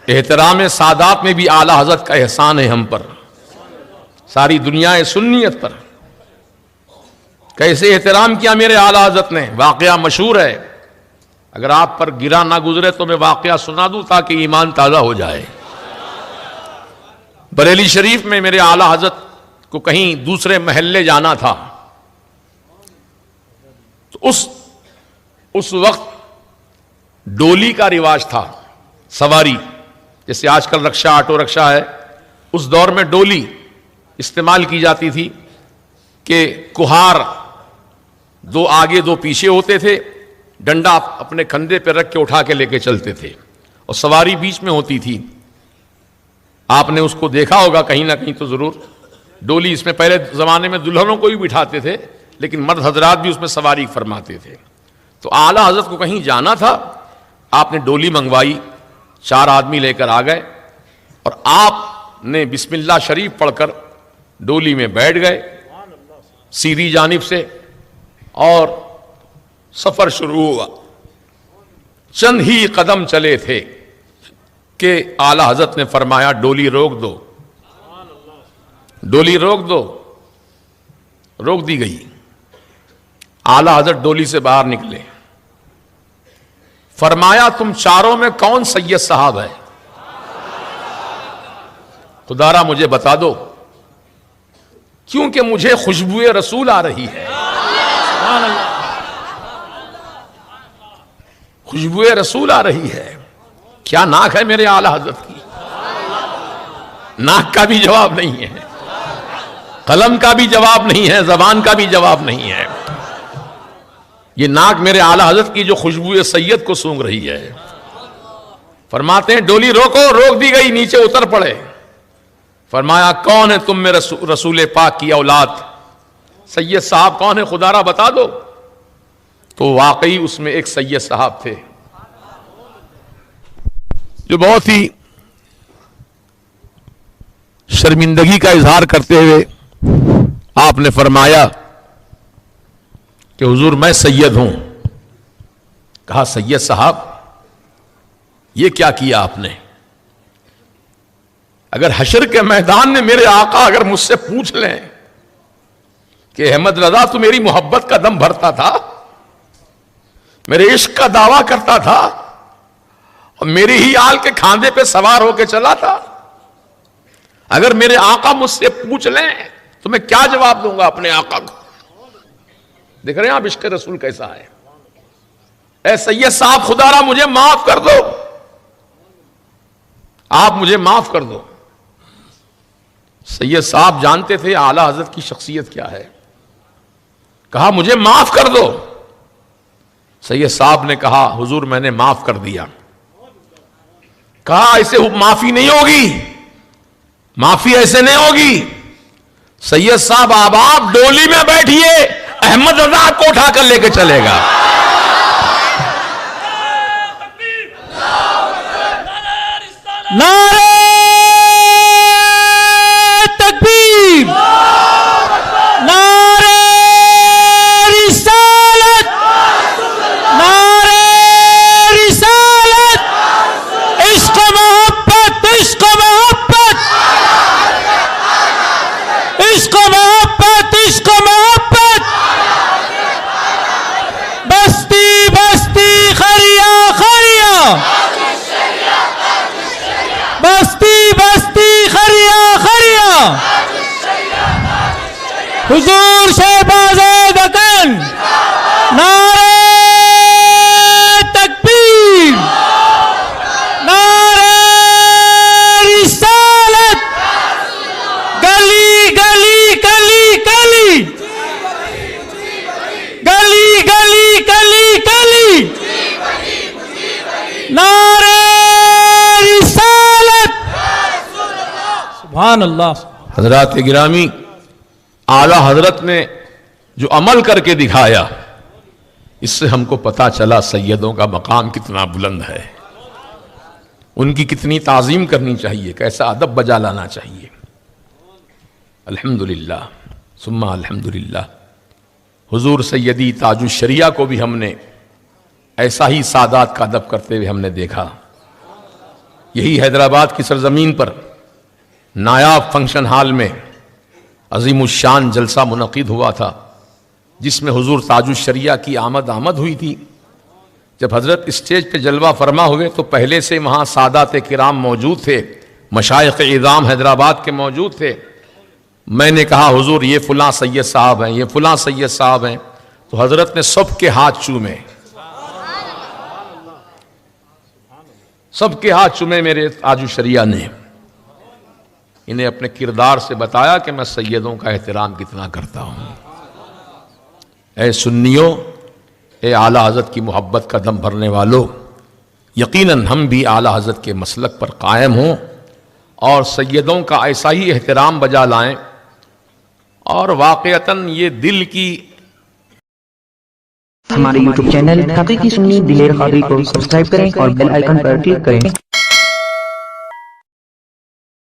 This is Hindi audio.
एहतराम सादात में भी आला हजरत का एहसान है हम पर, सारी दुनिया सुन्नियत पर। कैसे एहतराम किया मेरे आला हजरत ने, वाकया मशहूर है। अगर आप पर गिरा ना गुजरे तो मैं वाकया सुना दूं ताकि ईमान ताज़ा हो जाए। बरेली शरीफ में मेरे आला हजरत को कहीं दूसरे महल्ले जाना था, तो उस वक्त डोली का रिवाज था, सवारी, जैसे आजकल रक्षा, ऑटो रिक्शा है, उस दौर में डोली इस्तेमाल की जाती थी कि कुहार दो आगे दो पीछे होते थे, डंडा अपने कंधे पर रख के उठा के लेके चलते थे और सवारी बीच में होती थी। आपने उसको देखा होगा कहीं ना कहीं तो जरूर। डोली इसमें पहले जमाने में दुल्हनों को भी बिठाते थे, लेकिन मर्द हजरात भी उसमें सवारी फरमाते थे। तो आला हजरत को कहीं जाना था, आपने डोली मंगवाई, 4 आदमी लेकर आ गए और आपने बिस्मिल्लाह शरीफ पढ़कर डोली में बैठ गए सीधी जानिब से और सफर शुरू हुआ। चंद ही कदम चले थे कि आला हजरत ने फरमाया डोली रोक दो, डोली रोक दो। रोक दी गई। आला हजरत डोली से बाहर निकले, फरमाया तुम चारों में कौन सैयद साहब है? खुदारा मुझे बता दो, क्योंकि मुझे खुशबुए रसूल आ रही है। खुशबुए रसूल आ रही है। क्या नाक है मेरे आला हजरत की? नाक का भी जवाब नहीं है, कलम का भी जवाब नहीं है, जबान का भी जवाब नहीं है। ये नाक मेरे आला हजरत की जो खुशबुए सैयद को सूंघ रही है। फरमाते हैं डोली रोको। रोक दी गई, नीचे उतर पड़े। फरमाया कौन है तुम में रसूल पाक की औलाद? सैयद साहब कौन है खुदारा बता दो। तो वाकई उसमें एक सैयद साहब थे जो बहुत ही शर्मिंदगी का इजहार करते हुए आपने फरमाया कि हुजूर मैं सैयद हूं। कहा सैयद साहब ये क्या किया आपने? अगर हशर के मैदान में मेरे आका अगर मुझसे पूछ लें कि अहमद रजा तू मेरी मोहब्बत का दम भरता था, मेरे इश्क का दावा करता था और मेरी ही आल के खांधे पे सवार होकर चला था, अगर मेरे आका मुझसे पूछ लें तो मैं क्या जवाब दूंगा अपने आका को? देख रहे हैं आप इश्क रसूल कैसा है। ऐ सैयद साहब खुदारा मुझे माफ कर दो, आप मुझे माफ कर दो। सैयद साहब जानते थे आला हजरत की शख्सियत क्या है। कहा मुझे माफ कर दो। सैयद साहब ने कहा हुजूर मैंने माफ कर दिया। कहा ऐसे माफी नहीं होगी, माफी ऐसे नहीं होगी। सैयद साहब अब आप डोली में बैठिए, अहमद रजा को उठा कर लेकर चलेगा। नारे तकबीर, नारे रिसालत, नारे रिसालत, इश्क मोहब्बत, इश्क मोहब्बत, इश्क मोहब्बत, इश्क मोहब्बत। बस्ती बस्ती खरिया खरिया, बस्ती बस्ती खरिया खरिया, हुजूर शहबाज़े दकन। नारे तकबीर, नारे रिसालत, गली गली गली गली, गली गली गली गली, नारे रिसालत। सुभान अल्लाह। हजरात गिरामी, आला हजरत ने जो अमल करके दिखाया, इससे हमको पता चला सैयदों का मकाम कितना बुलंद है, उनकी कितनी ताज़ीम करनी चाहिए, कैसा अदब बजा लाना चाहिए। अल्हम्दुलिल्लाह सुम्मा अल्हम्दुलिल्लाह। हुजूर सैयदी ताजुश शरिया को भी हमने ऐसा ही सादात का अदब करते हुए हमने देखा। यही हैदराबाद की सरजमीन पर नायाब फंक्शन हॉल में अजीमुशान जलसा मुनक़िद हुआ था, जिसमें हुजूर ताजुश शरिया की आमद हुई थी। जब हजरत स्टेज पे जलवा फरमा हुए तो पहले से वहाँ सादात किराम मौजूद थे, मशाइख इज़ाम हैदराबाद के मौजूद थे। मैंने कहा हुजूर ये फलां सैयद साहब हैं, ये फलां सैयद साहब हैं, तो हजरत ने सबके हाथ चूमे, सबके हाथ चूमे मेरे ताजुश शरिया ने। इन्हें अपने किरदार से बताया कि मैं सैयदों का एहतराम कितना करता हूं। ऐ सुन्नियों, ए आला हज़रत की मोहब्बत का दम भरने वालों, यकीनन हम भी आला हज़रत के मसलक पर कायम हों और सैयदों का ऐसा ही एहतराम बजा लाएं। और वाक़यतन ये दिल की, हमारे YouTube चैनल हकीकी सुन्नी दिलेर कादरी को सब्सक्राइब करें और बेल आइकन पर क्लिक करें।